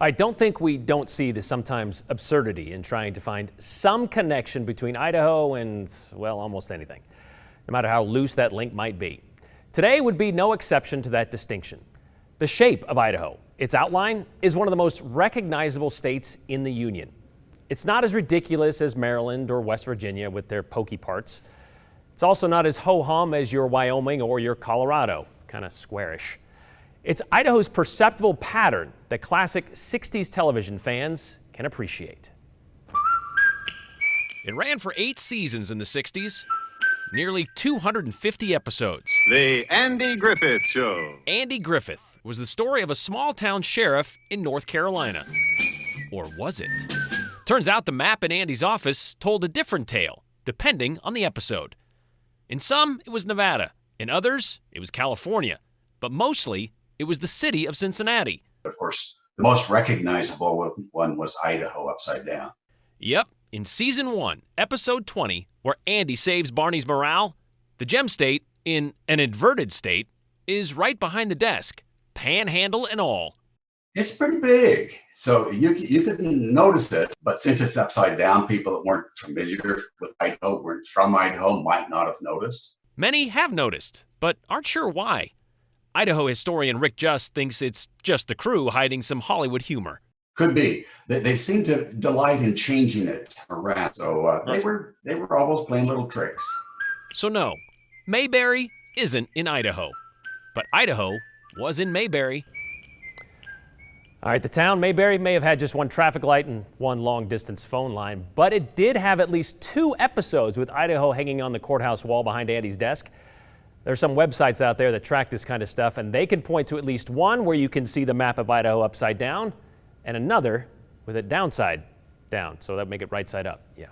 I don't think we don't see the sometimes absurdity in trying to find some connection between Idaho and, well, almost anything, no matter how loose that link might be. Today would be no exception to that distinction. The shape of Idaho, its outline, is one of the most recognizable states in the Union. It's not as ridiculous as Maryland or West Virginia with their pokey parts. It's also not as ho-hum as your Wyoming or your Colorado, kind of squarish. It's Idaho's perceptible pattern that classic 60s television fans can appreciate. It ran for 8 seasons in the 60s, nearly 250 episodes. The Andy Griffith Show. Andy Griffith was the story of a small-town sheriff in North Carolina. Or was it? Turns out the map in Andy's office told a different tale, depending on the episode. In some, it was Nevada. In others, it was California. But mostly, it was the city of Cincinnati. Of course, the most recognizable one was Idaho upside down. Yep, in Season 1, Episode 20, where Andy saves Barney's morale, the gem state, in an inverted state, is right behind the desk, panhandle and all. It's pretty big, so you couldn't notice it, but since it's upside down, people that weren't familiar with Idaho, weren't from Idaho, might not have noticed. Many have noticed, but aren't sure why. Idaho historian Rick Just thinks it's just the crew hiding some Hollywood humor. Could be. They seem to delight in changing it around, so they were almost playing little tricks. So no, Mayberry isn't in Idaho, but Idaho was in Mayberry. All right, the town, Mayberry, may have had just one traffic light and one long-distance phone line, but it did have at least 2 episodes with Idaho hanging on the courthouse wall behind Andy's desk. There are some websites out there that track this kind of stuff, and they can point to at least one where you can see the map of Idaho upside down and another with it downside down, so that would make it right side up. Yeah.